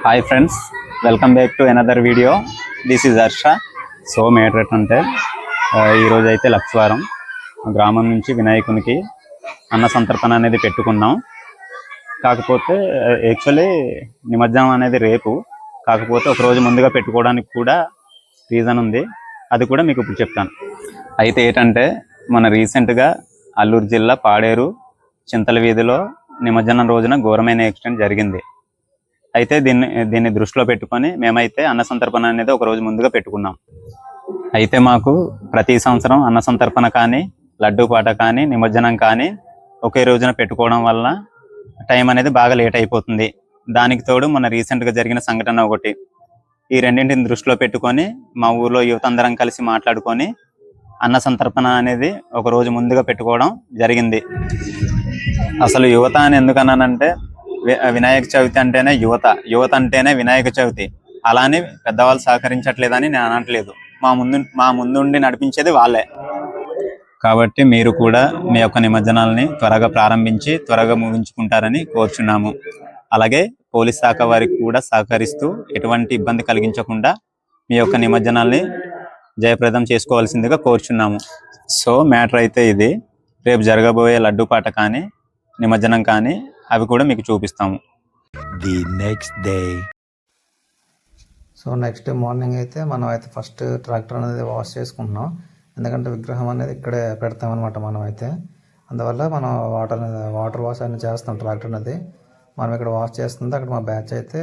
Hi friends, welcome back to another video. This is Harsha. So matter అంటే ఈరోజు అయితే లక్షవారం గ్రామం నుంచి వినాయకునికి అన్న సంతర్పణ అనేది పెట్టుకున్నాం. కాకపోతే యాక్చువల్లీ నిమజ్జనం అనేది రేపు, కాకపోతే ఒకరోజు ముందుగా పెట్టుకోవడానికి కూడా రీజన్ ఉంది. అది కూడా మీకు ఇప్పుడు చెప్తాను. అయితే ఏంటంటే మన రీసెంట్గా అల్లూరు జిల్లా పాడేరు చింతల వీధిలో నిమజ్జనం రోజున ఘోరమైన యాక్సిడెంట్ జరిగింది. అయితే దీన్ని దృష్టిలో పెట్టుకొని మేమైతే అన్న సంతర్పణ అనేది ఒక రోజు ముందుగా పెట్టుకున్నాం. అయితే మాకు ప్రతి సంవత్సరం అన్న సంతర్పణ కానీ, లడ్డూ పాట కానీ, నిమజ్జనం కానీ ఒకే రోజున పెట్టుకోవడం వల్ల టైం అనేది బాగా లేట్ అయిపోతుంది. దానికి తోడు మన రీసెంట్గా జరిగిన సంఘటన ఒకటి. ఈ రెండింటిని దృష్టిలో పెట్టుకొని మా ఊర్లో యువత అందరం కలిసి మాట్లాడుకొని అన్న సంతర్పణ అనేది ఒక రోజు ముందుగా పెట్టుకోవడం జరిగింది. అసలు యువత అని ఎందుకన్నానంటే, వినాయక చవితి అంటేనే యువత అంటేనే వినాయక చవితి. అలానే పెద్దవాళ్ళు సహకరించట్లేదని నేను అనట్లేదు. మా ముందుండి నడిపించేది వాళ్ళే. కాబట్టి మీరు కూడా మీ యొక్క నిమజ్జనాలని త్వరగా ప్రారంభించి త్వరగా ముగించుకుంటారని కోరుచున్నాము. అలాగే పోలీస్ శాఖ వారికి కూడా సహకరిస్తూ ఎటువంటి ఇబ్బంది కలిగించకుండా మీ యొక్క నిమజ్జనాల్ని జయప్రదం చేసుకోవాల్సిందిగా కోరుచున్నాము. సో మ్యాటర్ అయితే ఇది. రేపు జరగబోయే లడ్డూ పాట కానీ, నిమజ్జనం కానీ అవి కూడా మీకు చూపిస్తాము. The next day. So next day morning అయితే మనం అయితే ఫస్ట్ ట్రాక్టర్ అనేది వాష్ చేసుకుంటున్నాం. ఎందుకంటే విగ్రహం అనేది ఇక్కడే పెడతామన్నమాట మనం అయితే. అందువల్ల మనం వాటర్ వాష్ అనేది చేస్తాం ట్రాక్టర్ అనేది. మనం ఇక్కడ వాష్ చేస్తుంది. అక్కడ మా బ్యాచ్ అయితే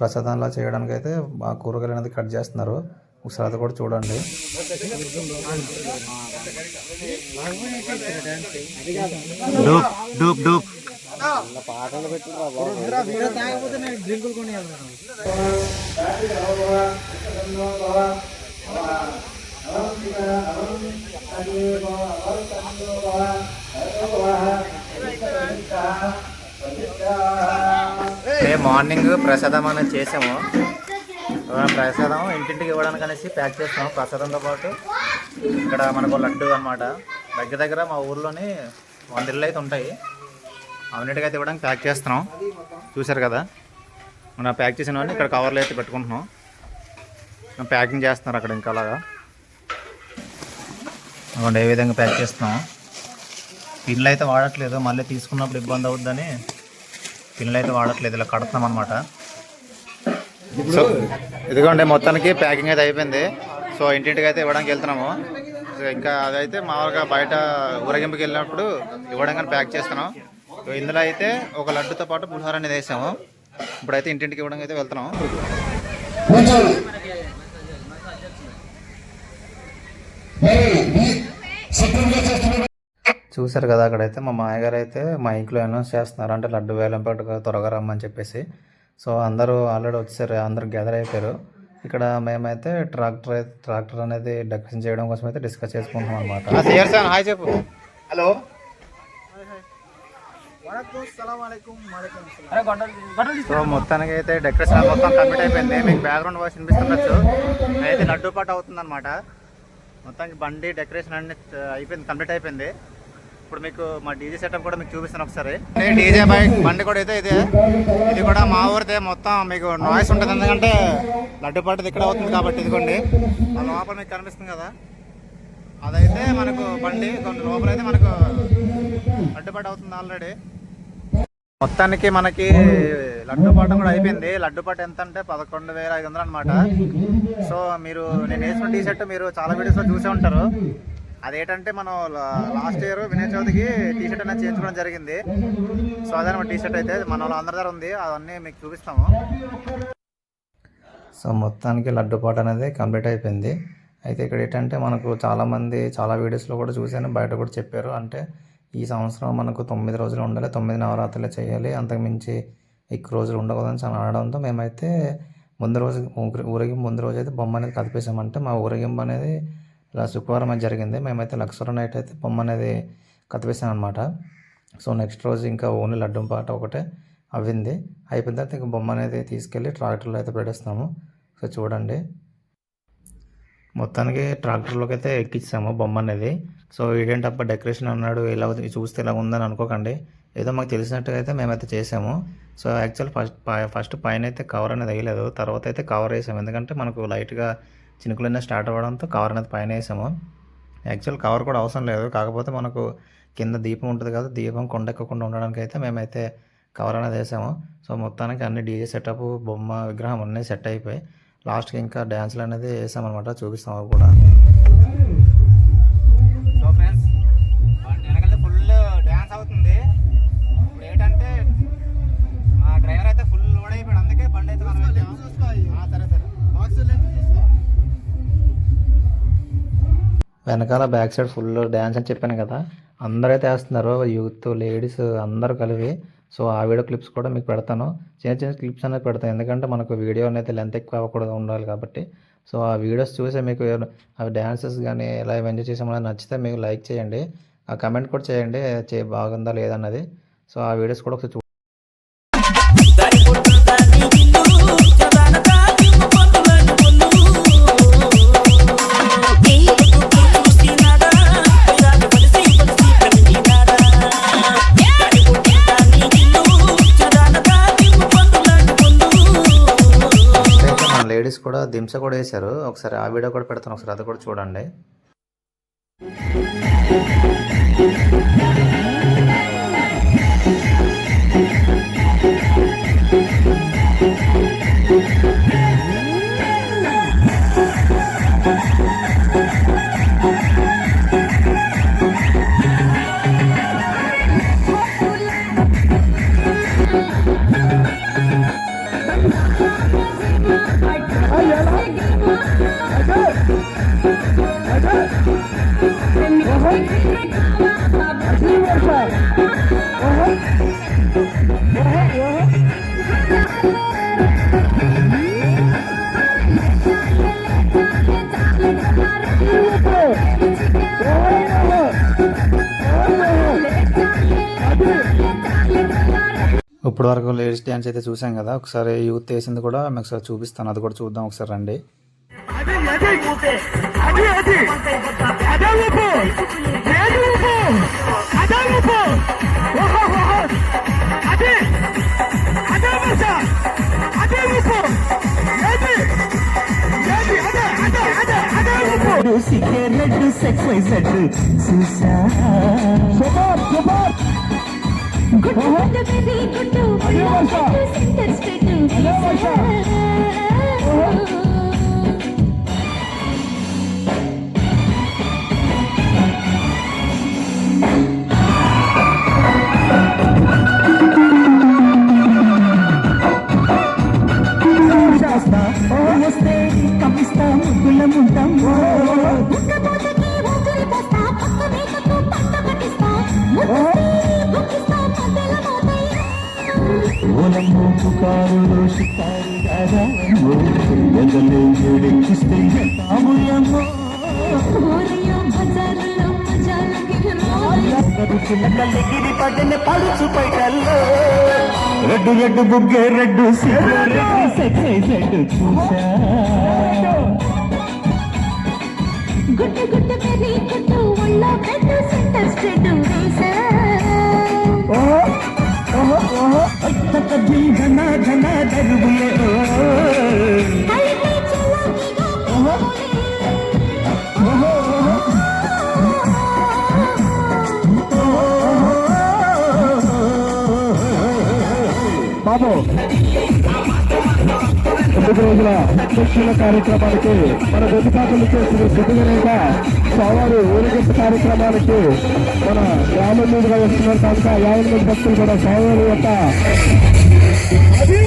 ప్రసాదంలా చేయడానికి అయితే మా కూరగాయలు అనేది కట్ చేస్తున్నారు. ఒకసారి అది కూడా చూడండి. పాటలు పెట్టి డ్రింకులు కొని మార్నింగ్ ప్రసాదం అనేది చేసాము. ప్రసాదం ఇంటింటికి ఇవ్వడానికి అనేసి ప్యాక్ చేస్తాము. ప్రసాదంతో పాటు ఇక్కడ మనకు లడ్డు అనమాట. దగ్గర మా ఊర్లోని 100 ఇళ్ళు అయితే ఉంటాయి. అవన్నిటికి అయితే ఇవ్వడానికి ప్యాక్ చేస్తున్నాం. చూసారు కదా, మనం ప్యాక్ చేసినవన్నీ ఇక్కడ కవర్లో అయితే పెట్టుకుంటున్నాం. ప్యాకింగ్ చేస్తున్నారు అక్కడ. ఇంకా అలాగా అక్కడ ఏ విధంగా ప్యాక్ చేస్తున్నాం. పిన్నులు అయితే వాడట్లేదు, మళ్ళీ తీసుకున్నప్పుడు ఇబ్బంది అవుతుందని పిన్నులు అయితే వాడట్లేదు, ఇలా కడుతున్నాం అనమాట. సో ఇదిగోండి, మొత్తానికి ప్యాకింగ్ అయితే అయిపోయింది. సో ఇంటింటికి అయితే ఇవ్వడానికి వెళ్తున్నాము. ఇంకా అదైతే మామూలుగా బయట ఊరేగింపుకి వెళ్ళినప్పుడు ఇవ్వడానికి ప్యాక్ చేస్తున్నాం. ఇందులో అయితే ఒక లడ్డుతో పాటు పులిహోర అనేది వేసాము. ఇప్పుడైతే ఇంటింటికి ఇవ్వడానికి అయితే వెళ్తున్నాం. చూసారు కదా, అక్కడైతే మా మాయగారు అయితే మా ఇంట్లో అనౌన్స్ చేస్తున్నారు. అంటే లడ్డు వేలంపాట త్వరగా రమ్మని చెప్పేసి. సో అందరూ ఆల్రెడీ వచ్చారు, అందరూ గ్యాదర్ అయిపోయారు. ఇక్కడ మేమైతే ట్రాక్టర్ అనేది డెకరేషన్ చేయడం కోసం అయితే డిస్కస్ చేసుకుంటున్నాం అనమాట. హాయ్ చెప్పు. హలో, సో మొత్తానికి అయితే డెకరేషన్ మొత్తం కంప్లీట్ అయిపోయింది. మీకు బ్యాక్గ్రౌండ్ వాయిస్ వినిపిస్తుండొచ్చు. అయితే లడ్డూ పాట అవుతుంది అనమాట. మొత్తానికి బండి డెకరేషన్ అన్ని అయిపోయింది, కంప్లీట్ అయిపోయింది. ఇప్పుడు మీకు మా డీజే సెటప్ కూడా మీకు చూపిస్తాను ఒకసారి. డీజే బైక్ బండి కూడా అయితే ఇది కూడా మా ఊరితే. మొత్తం మీకు నాయిస్ ఉంటుంది, ఎందుకంటే లడ్డు పాట ఇక్కడ అవుతుంది కాబట్టి. ఇదిగోండి ఆ లోపల మీకు కనిపిస్తుంది కదా, అదైతే మనకు బండి లోపలైతే మనకు లడ్డు పాట అవుతుంది ఆల్రెడీ. మొత్తానికి మనకి లడ్డు పాట కూడా అయిపోయింది. లడ్డు పాట ఎంత అంటే 11,500 అనమాట. సో నేను వేసిన టీ షర్ట్ మీరు చాలా వీడియోస్లో చూసే ఉంటారు. అదేంటంటే మనం లాస్ట్ ఇయర్ వినాయక చవితికి టీ షర్ట్ అనేది చేయించుకోవడం జరిగింది. సో అదే టీ షర్ట్ అయితే మన వాళ్ళ అందరి దగ్గర ఉంది. అవన్నీ మీకు చూపిస్తాము. సో మొత్తానికి లడ్డు పాట అనేది కంప్లీట్ అయిపోయింది. అయితే ఇక్కడ ఏంటంటే మనకు చాలామంది చాలా వీడియోస్లో కూడా చూశాను, బయట కూడా చెప్పారు. అంటే ఈ సంవత్సరం మనకు 9 రోజులు ఉండాలి, 9 నవరాత్రులు చేయాలి, అంతకుమించి ఎక్కువ రోజులు ఉండకూడదని చాలా అనడంతో మేమైతే ఊరేగింపు ముందు రోజు అయితే బొమ్మ అనేది కదిపేసామంటే మా ఊరేగింపు అనేది ఇలా శుక్రవారం అది జరిగింది. మేమైతే లక్షవారం నైట్ అయితే బొమ్మ అనేది కదిపేసాం అనమాట. సో నెక్స్ట్ రోజు ఇంకా ఓన్లీ లడ్డు పాట ఒకటే అవ్వింది. అయిపోయిన తర్వాత ఇంకా బొమ్మ అనేది తీసుకెళ్ళి ట్రాక్టర్లో అయితే పెట్టేస్తాము. సో చూడండి, మొత్తానికి ట్రాక్టర్లోకి అయితే ఎక్కించాము బొమ్మ అనేది. సో ఇదేంటప్ప డెకరేషన్ అన్నాడు, ఇలా చూస్తే ఇలా ఉందని అనుకోకండి. ఏదో మాకు తెలిసినట్టుగా అయితే మేమైతే చేసాము. సో యాక్చువల్ ఫస్ట్ పైన అయితే కవర్ అనేది వేయలేదు, తర్వాత అయితే కవర్ వేసాము. ఎందుకంటే మనకు లైట్గా చినుకులన్నీ స్టార్ట్ అవ్వడంతో కవర్ అనేది పైన వేసాము. యాక్చువల్ కవర్ కూడా అవసరం లేదు, కాకపోతే మనకు కింద దీపం ఉంటుంది కదా, దీపం కొండెక్కకుండా ఉండడానికి అయితే మేమైతే కవర్ అనేది వేసాము. సో మొత్తానికి అన్ని డీజే సెటప్, బొమ్మ, విగ్రహం అన్నీ సెట్ అయిపోయి లాస్ట్కి ఇంకా డ్యాన్సులు అనేది వేసామన్నమాట. చూపిస్తాం అవి కూడా. సో ఫ్రెండ్స్, వెనకాల ఫుల్ డ్యాన్స్ అవుతుంది. ఇప్పుడు ఏంటంటే మా డ్రైవర్ అయితే ఫుల్ లోడ్ అయిపోయాడు, అందుకే బండి అయితే మనం వెళ్ళాము. సరే వెనకాల బ్యాక్ సైడ్ ఫుల్ డ్యాన్స్ అని చెప్పాను కదా, అందరైతే వేస్తున్నారు, యూత్, లేడీస్ అందరూ కలిపి. సో ఆ వీడియో క్లిప్స్ కూడా మీకు పెడతాను, చిన్న చిన్న క్లిప్స్ అనేది పెడతాను, ఎందుకంటే మనకు వీడియో అనేది లెంత్ ఎక్కువ అవ్వకూడదు ఉండాలి కాబట్టి. సో ఆ వీడియోస్ చూసి మీకు అవి డ్యాన్సెస్ కానీ ఎలా ఎంజాయ్ చేసామో నచ్చితే మీకు లైక్ చేయండి, ఆ కమెంట్ కూడా చేయండి బాగుందా లేదన్నది. సో ఆ వీడియోస్ కూడా ఒకసారి లేడీస్ కూడా దింస కూడా వేశారు. ఒకసారి ఆ వీడియో కూడా పెడతాను, ఒకసారి అది కూడా చూడండి. ఇప్పుడు వరకు లేడీస్ డ్యాన్స్ అయితే చూసాం కదా, ఒకసారి యూత్ వేసింది కూడా మీకు ఒకసారి చూపిస్తాను, అది కూడా చూద్దాం ఒకసారి రండి. రెడ్డు రెడ్డు బుగ్గే రెడ్డు గుట్టు గుట్టు పెరి గుట్టు ఒళ్ళ పెట్టు సెంటర్ స్ట్రెడ్ ఘన ఘన దరుగులే బాబు 9 రోజుల శిక్షణ కార్యక్రమానికి మన వెతుకాకులు చేసిన సిద్ధగనేక సవారు ఊరేగింపు కార్యక్రమానికి మన గ్రామం మీదుగా వస్తున్నారు కనుక 50 మంది భక్తులు కూడా సవారు యొక్క అదే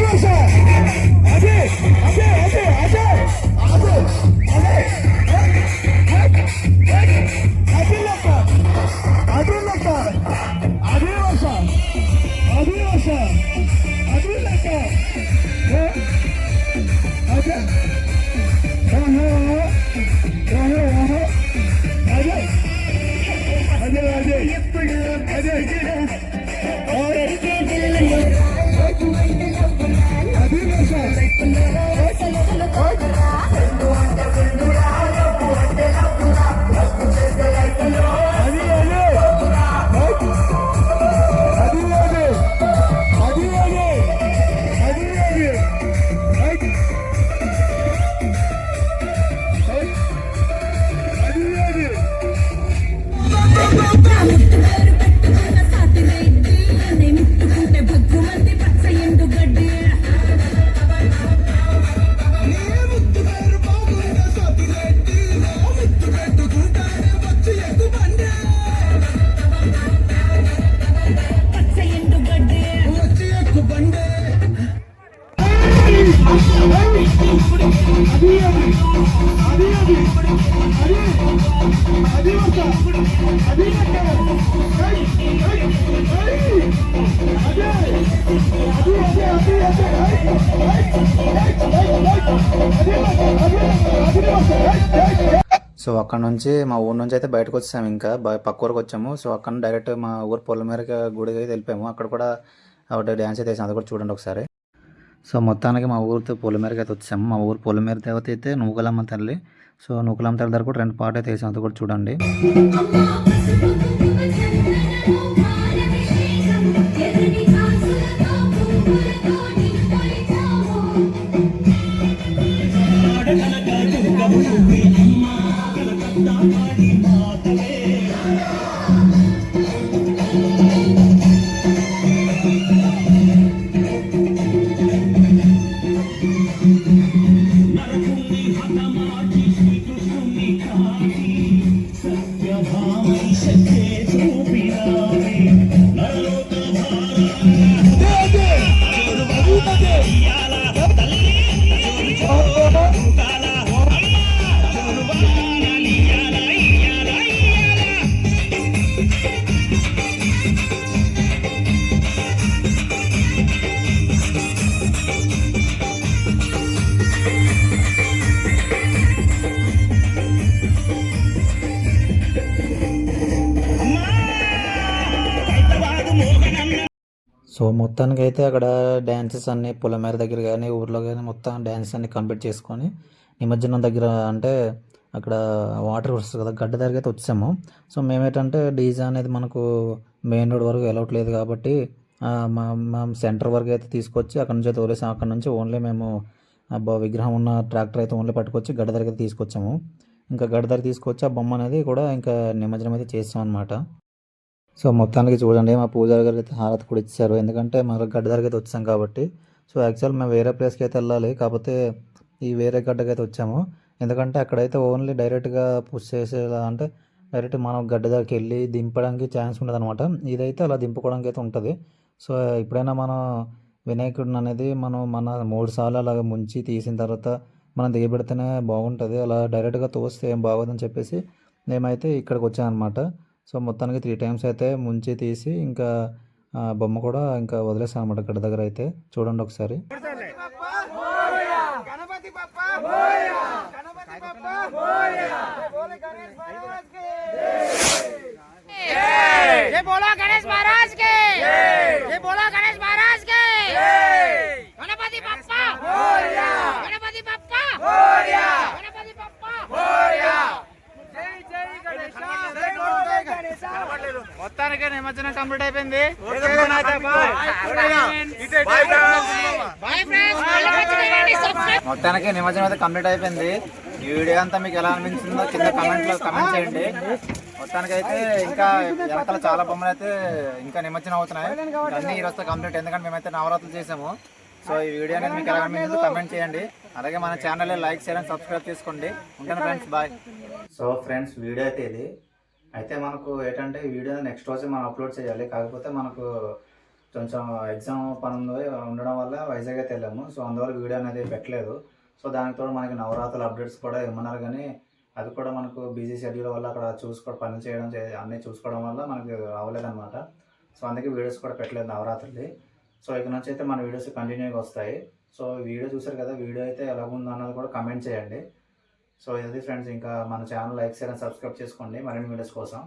సో అక్కడ నుంచి మా ఊరు నుంచి అయితే బయటకు వచ్చాము, ఇంకా పక్క ఊరికి వచ్చాము. సో అక్కడ డైరెక్ట్ మా ఊరు పొలమేరకి గుడికి అయితే వెళ్ళిపోయాము. అక్కడ కూడా ఒకటి డ్యాన్స్ అయితే వేసాము, అది కూడా చూడండి ఒకసారి. సో మొత్తానికి మా ఊరితో పొలమేరకి అయితే వచ్చాము. మా ఊరు పొలమేర దేవత అయితే నూకలమ్మ తల్లి. సో నూకలమ్మ తల్లి దగ్గర కూడా 2 పాటలు అయితే వేసాము, అది కూడా చూడండి. సో మొత్తానికి అయితే అక్కడ డ్యాన్సెస్ అన్నీ పొలమేర దగ్గర కానీ ఊర్లో కానీ మొత్తం డ్యాన్స్ అన్ని కంప్లీట్ చేసుకొని నిమజ్జనం దగ్గర అంటే అక్కడ వాటర్ వస్తుంది కదా గడ్డ దగ్గర అయితే వచ్చాము. సో మేమేంటంటే డీజే అనేది మనకు మెయిన్ రోడ్ వరకు అలౌట్ లేదు కాబట్టి మా సెంటర్ వరకు అయితే తీసుకొచ్చి అక్కడ నుంచి అయితే వదిలేసాం. అక్కడ నుంచి ఓన్లీ మేము విగ్రహం ఉన్న ట్రాక్టర్ అయితే ఓన్లీ పట్టుకొచ్చి గడ్డ దగ్గర అయితే తీసుకొచ్చాము. ఇంకా గడ్డ దగ్గర తీసుకొచ్చి ఆ బొమ్మ అనేది కూడా ఇంకా నిమజ్జనం అయితే చేసాం అనమాట. సో మొత్తానికి చూడండి మా పూజారి గారు అయితే హారతి కూడా ఇచ్చారు, ఎందుకంటే మన గడ్డ దగ్గర అయితే వచ్చాం కాబట్టి. సో యాక్చువల్ మేము వేరే ప్లేస్కి అయితే వెళ్ళాలి, కాకపోతే ఈ వేరే గడ్డకి అయితే వచ్చాము. ఎందుకంటే అక్కడైతే ఓన్లీ డైరెక్ట్గా పుష్ చేసేలా అంటే డైరెక్ట్ మనం గడ్డ దగ్గరికి వెళ్ళి దింపడానికి ఛాన్స్ ఉంటుంది అనమాట. ఇదైతే అలా దింపుకోవడానికి అయితే ఉంటుంది. సో ఎప్పుడైనా మనం వినాయకుడిని అనేది మనం మన 3 సార్లు అలాగ ముంచి తీసిన తర్వాత మనం దిగబెడితేనే బాగుంటుంది, అలా డైరెక్ట్గా తోస్తే ఏం బాగోదని చెప్పేసి మేమైతే ఇక్కడికి వచ్చాం అనమాట. సో మొత్తానికి 3 టైమ్స్ అయితే ముంచి తీసి ఇంకా బొమ్మ కూడా ఇంకా వదిలేసాం అనమాట గడ్డ దగ్గర అయితే. చూడండి ఒకసారి. మొత్తానికి నిమజ్జనం కంప్లీట్ అయిపోయింది. మొత్తానికి నిమజ్జనం అయితే కంప్లీట్ అయిపోయింది. ఈ వీడియో అంతా మీకు ఎలా అనిపించిందో కింద కమెంట్ చేయండి. మొత్తానికి అయితే ఇంకా వెనకాల చాలా బొమ్మలు అయితే ఇంకా నిమజ్జనం అవుతున్నాయి. అన్నీ ఈరోజు కంప్లీట్, ఎందుకంటే మేమైతే నవరాత్రులు చేసాము. సో ఈ వీడియో అనేది మీకు ఎలా అనిపించిందో కమెంట్ చేయండి. అలాగే మన ఛానల్ లైక్ చేయండి, సబ్స్క్రైబ్ చేసుకోండి. ఉంటాను friends, bye. So friends video అయితే ఇది అయితే మనకు ఏంటంటే ఈ వీడియో నెక్స్ట్ రోజే మనం అప్లోడ్ చేయాలి. కాకపోతే మనకు కొంచెం ఎగ్జామ్ పని ఉండడం వల్ల వైజాగ్ అయితే వెళ్ళాము. సో అందువల్ల వీడియో అనేది పెట్టలేదు. సో దానికి తోడు మనకి నవరాత్రుల అప్డేట్స్ కూడా ఇమ్మన్నారు, కానీ అది కూడా మనకు బిజీ షెడ్యూల్ వల్ల అక్కడ పనులు చేయడం అన్నీ చూసుకోవడం వల్ల మనకు అవ్వలేదన్నమాట. సో అందుకే వీడియోస్ కూడా పెట్టలేదు నవరాత్రులది. సో ఇక నుంచి అయితే మన వీడియోస్ కంటిన్యూగా వస్తాయి. సో వీడియో చూసారు కదా, వీడియో అయితే ఎలా ఉందో అన్నది కూడా కమెంట్ చేయండి. సో ఇది ఫ్రెండ్స్, ఇంకా మన ఛానల్ లైక్ చేయండి, సబ్స్క్రైబ్ చేసుకోండి మరిన్ని వీడియోస్ కోసం.